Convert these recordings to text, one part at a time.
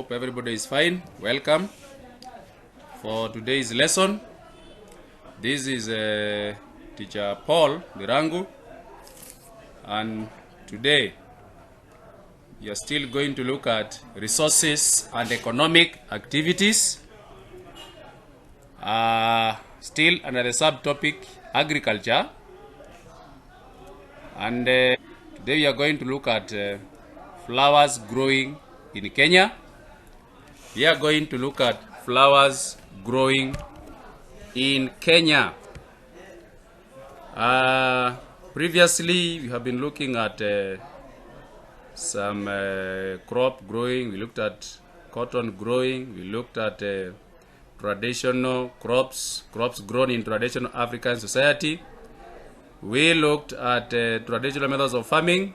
Hope everybody is fine. Welcome for today's lesson. This is teacher Paul Lirangu, and today we are still going to look at resources and economic activities. Still under the subtopic agriculture, and today we are going to look at flowers growing in Kenya. We are going to look at flowers growing in Kenya. Previously, we have been looking at some crop growing. We looked at cotton growing. We looked at traditional crops grown in traditional African society. We looked at traditional methods of farming.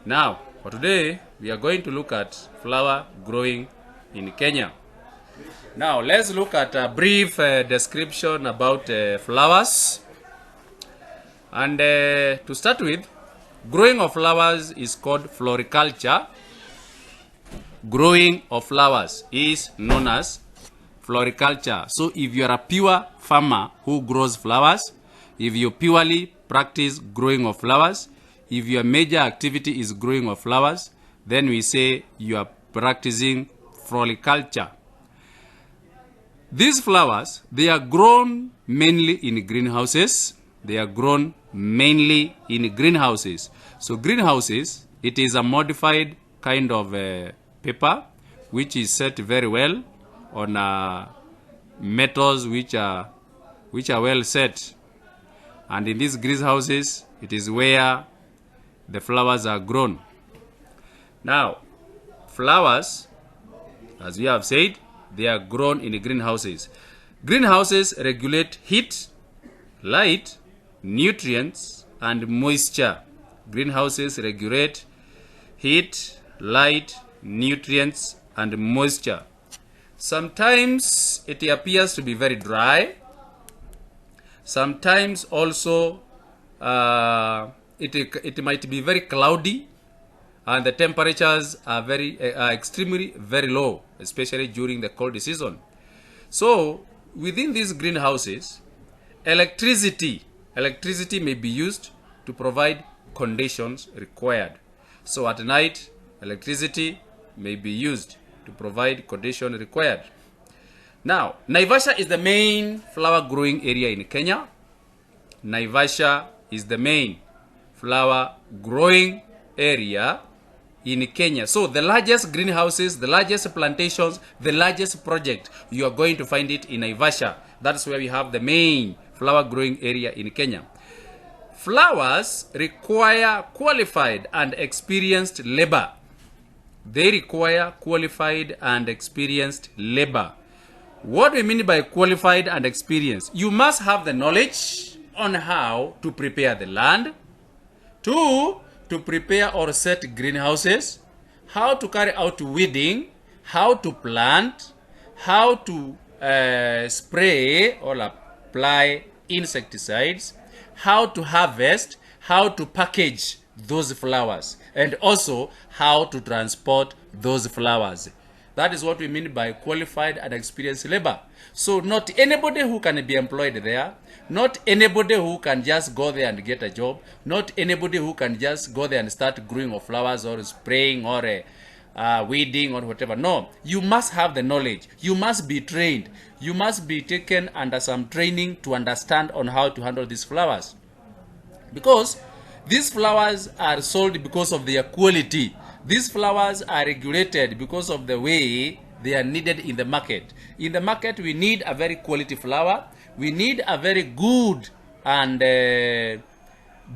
Now, for today, we are going to look at flower growing in Kenya. Now, let's look at a brief description about flowers. And to start with, growing of flowers is called floriculture. Growing of flowers is known as floriculture. So if you are a pure farmer who grows flowers, if you purely practice growing of flowers, if your major activity is growing of flowers, then we say you are practicing floriculture. These flowers, they are grown mainly in greenhouses. They are grown mainly in greenhouses. So greenhouses, it is a modified kind of paper which is set very well on metals which are well set. And in these greenhouses, it is where the flowers are grown. Now, flowers, as we have said, they are grown in greenhouses. Greenhouses regulate heat, light, nutrients, and moisture. Greenhouses regulate heat, light, nutrients, and moisture. Sometimes it appears to be very dry. Sometimes also it might be very cloudy, and the temperatures are extremely very low, especially during the cold season. So within these greenhouses, electricity may be used to provide conditions required. So at night, electricity may be used to provide conditions required. Now, Naivasha is the main flower growing area in Kenya. Naivasha is the main flower growing area in Kenya. So the largest greenhouses, the largest plantations, the largest project, you are going to find it in Naivasha. That's where we have the main flower growing area in Kenya. Flowers require qualified and experienced labor. They require qualified and experienced labor. What do we mean by qualified and experienced? You must have the knowledge on how to prepare the land, to prepare or set greenhouses, how to carry out weeding, how to plant, how to spray or apply insecticides, how to harvest, how to package those flowers, and also how to transport those flowers. That is what we mean by qualified and experienced labor. So not anybody who can be employed there, not anybody who can just go there and get a job, not anybody who can just go there and start growing of flowers or spraying or weeding or whatever. No, you must have the knowledge. You must be trained. You must be taken under some training to understand on how to handle these flowers. Because these flowers are sold because of their quality. These flowers are regulated because of the way they are needed in the market. In the market, we need a very quality flower. We need a very good and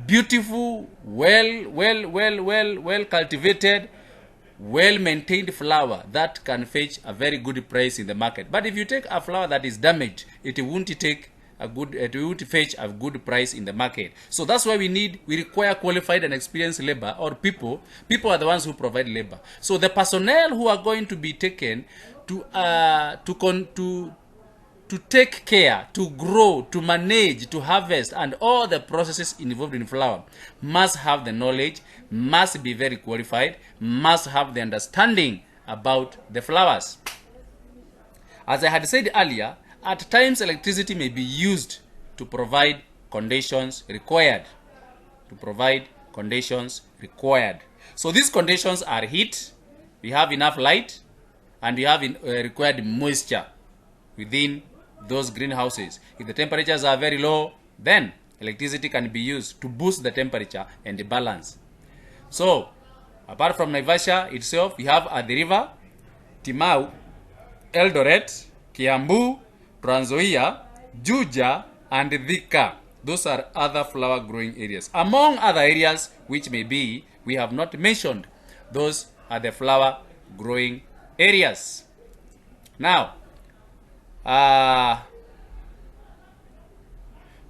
beautiful, well cultivated, well-maintained flower that can fetch a very good price in the market. But if you take a flower that is damaged, it won't fetch a good price in the market. So that's why we require qualified and experienced labor, or people are the ones who provide labor. So the personnel who are going to be taken to take care, to grow, to manage, to harvest, and all the processes involved in flower must have the knowledge, must be very qualified, must have the understanding about the flowers. As I had said earlier, at times electricity may be used to provide conditions required. So these conditions are heat, we have enough light, and we have required moisture within those greenhouses. If the temperatures are very low, then electricity can be used to boost the temperature and the balance. So, apart from Naivasha itself, we have at the river, Timau, Eldoret, Kiambu, Trans Nzoia, Juja, and Thika. Those are other flower growing areas. Among other areas which may be, we have not mentioned, those are the flower growing areas. Now,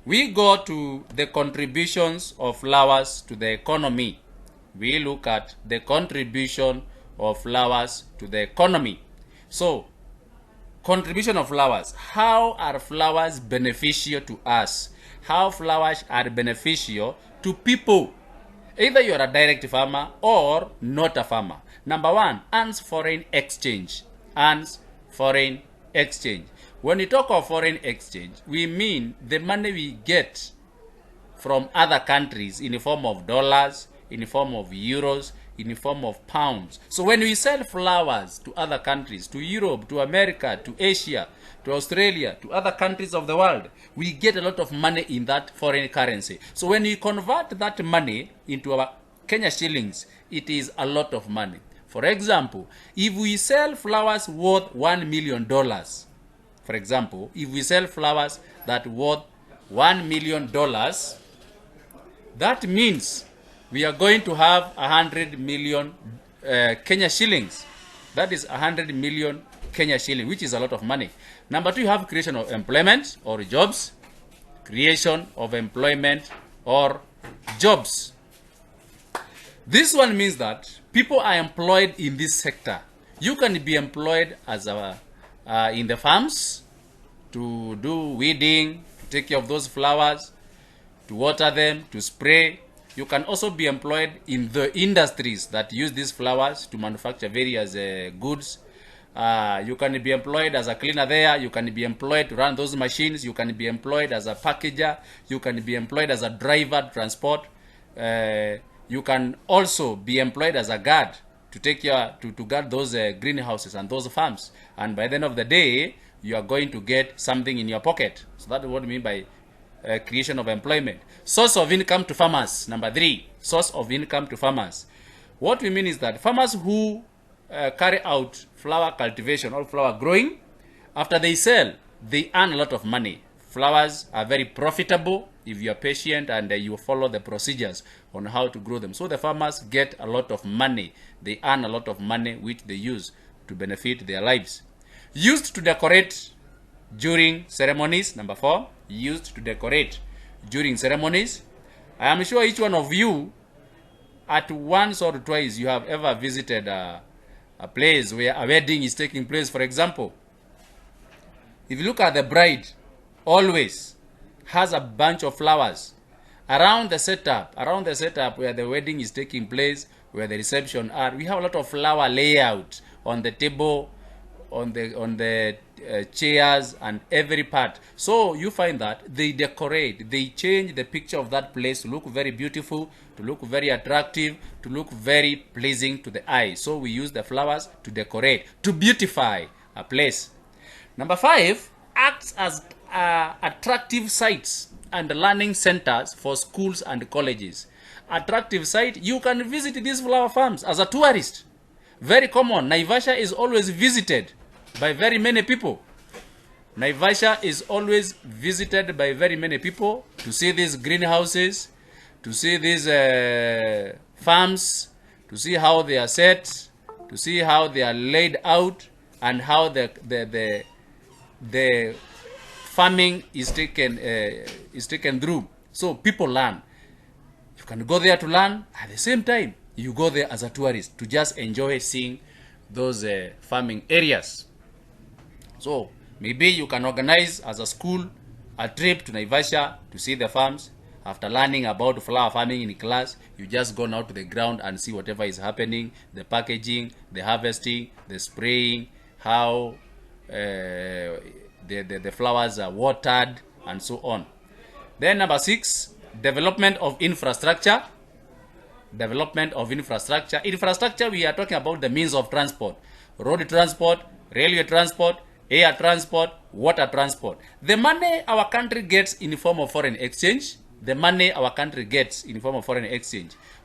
we go to the contributions of flowers to the economy. We look at the contribution of flowers to the economy. So, contribution of flowers. How are flowers beneficial to us? How flowers are beneficial to people? Either you are a direct farmer or not a farmer. Number one, earns foreign exchange. Earns foreign exchange. When we talk of foreign exchange, we mean the money we get from other countries in the form of dollars, in the form of euros, in the form of pounds. So when we sell flowers to other countries, to Europe, to America, to Asia, to Australia, to other countries of the world, we get a lot of money in that foreign currency. So when we convert that money into our Kenya shillings, it is a lot of money. For example, if we sell flowers worth $1 million, for example, if we sell flowers that worth $1 million, that means we are going to have 100 million Kenya shillings. That is 100 million Kenya shillings, which is a lot of money. Number two, you have creation of employment or jobs. Creation of employment or jobs. This one means that people are employed in this sector. You can be employed as in the farms to do weeding, to take care of those flowers, to water them, to spray. You can also be employed in the industries that use these flowers to manufacture various goods. You can be employed as a cleaner there. You can be employed to run those machines. You can be employed as a packager. You can be employed as a driver to transport. You can also be employed as a guard to take care to guard those greenhouses and those farms. And by the end of the day, you are going to get something in your pocket. So that's what I mean by creation of employment. Source of income to farmers. Number three, source of income to farmers. What we mean is that farmers who carry out flower cultivation or flower growing, after they sell, they earn a lot of money. Flowers are very profitable if you are patient and you follow the procedures on how to grow them. So the farmers get a lot of money. They earn a lot of money which they use to benefit their lives. Used to decorate during ceremonies. Number four, used to decorate during ceremonies. I am sure each one of you at once or twice you have ever visited a place where a wedding is taking place. For example, if you look at the bride, always has a bunch of flowers around the setup where the wedding is taking place, where the reception are. We have a lot of flower layout on the table, on the chairs and every part. So you find that they decorate, they change the picture of that place to look very beautiful, to look very attractive, to look very pleasing to the eye. So we use the flowers to decorate, to beautify a place. Number five, acts as attractive sites and learning centers for schools and colleges. Attractive site, you can visit these flower farms as a tourist. Very common. Naivasha is always visited by very many people. Naivasha is always visited by very many people to see these greenhouses, to see these farms, to see how they are set, to see how they are laid out, and how the farming is taken through. So people learn. You can go there to learn. At the same time, you go there as a tourist to just enjoy seeing those farming areas. So maybe you can organize as a school a trip to Naivasha to see the farms. After learning about flower farming in class, you just go now to the ground and see whatever is happening, the packaging, the harvesting, the spraying, how the flowers are watered, and so on. Then number 6, development of infrastructure. Development of infrastructure. Infrastructure, we are talking about the means of transport. Road transport, railway transport, air transport, water transport. The money our country gets in the form of foreign exchange,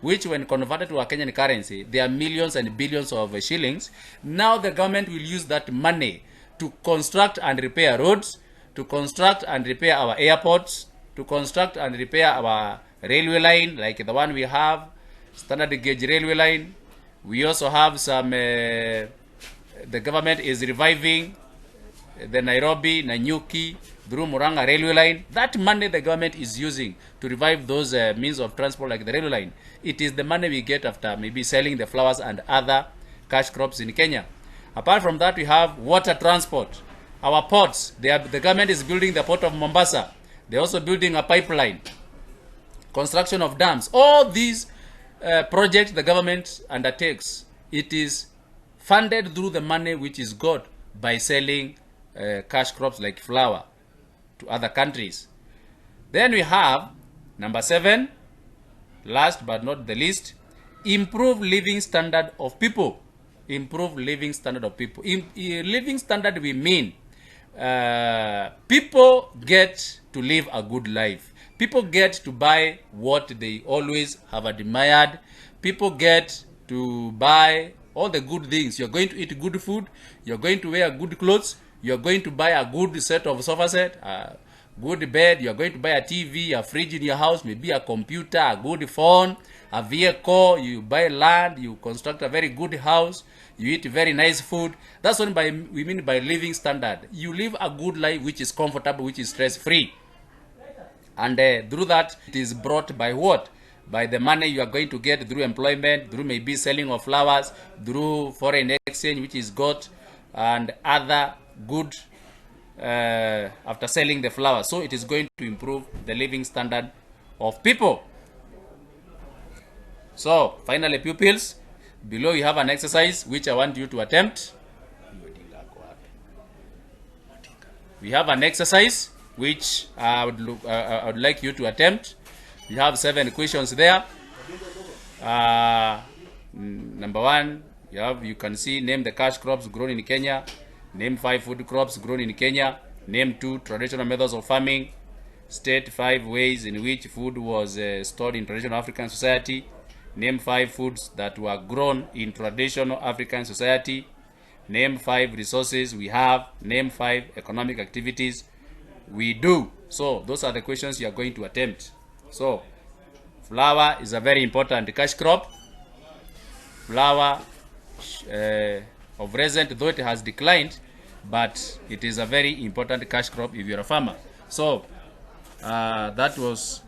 which when converted to a Kenyan currency, there are millions and billions of shillings. Now the government will use that money to construct and repair roads, to construct and repair our airports, to construct and repair our railway line, like the one we have, standard gauge railway line. We also have some, the government is reviving the Nairobi, Nanyuki, through Murang'a railway line. That money the government is using to revive those means of transport like the railway line. It is the money we get after maybe selling the flowers and other cash crops in Kenya. Apart from that, we have water transport. Our ports, the government is building the port of Mombasa. They're also building a pipeline, construction of dams. All these projects the government undertakes, it is funded through the money which is got by selling cash crops like flour to other countries. Then we have number 7, last but not the least, improve living standard of people. Improve living standard of people. Living standard, we mean people get to live a good life. People get to buy what they always have admired. People get to buy all the good things. You're going to eat good food. You're going to wear good clothes. You're going to buy a good set of sofa set, a good bed. You're going to buy a TV, a fridge in your house, maybe a computer, a good phone, a vehicle. You buy land. You construct a very good house. You eat very nice food. That's what we mean by living standard. You live a good life which is comfortable, which is stress-free. And through that, it is brought by what? By the money you are going to get through employment, through maybe selling of flowers, through foreign exchange which is got, and other good after selling the flowers. So it is going to improve the living standard of people. So finally, pupils, below you have an exercise which I want you to attempt. We have an exercise which I would like you to attempt. You have 7 questions there. Number 1, you can see, name the cash crops grown in Kenya. Name 5 food crops grown in Kenya. Name 2 traditional methods of farming. State 5 ways in which food was stored in traditional African society. Name 5 foods that were grown in traditional African society. Name 5 resources we have. Name 5 economic activities we do. So those are the questions you are going to attempt. So flour is a very important cash crop. Flour of recent, though it has declined, but it is a very important cash crop if you're a farmer. So that was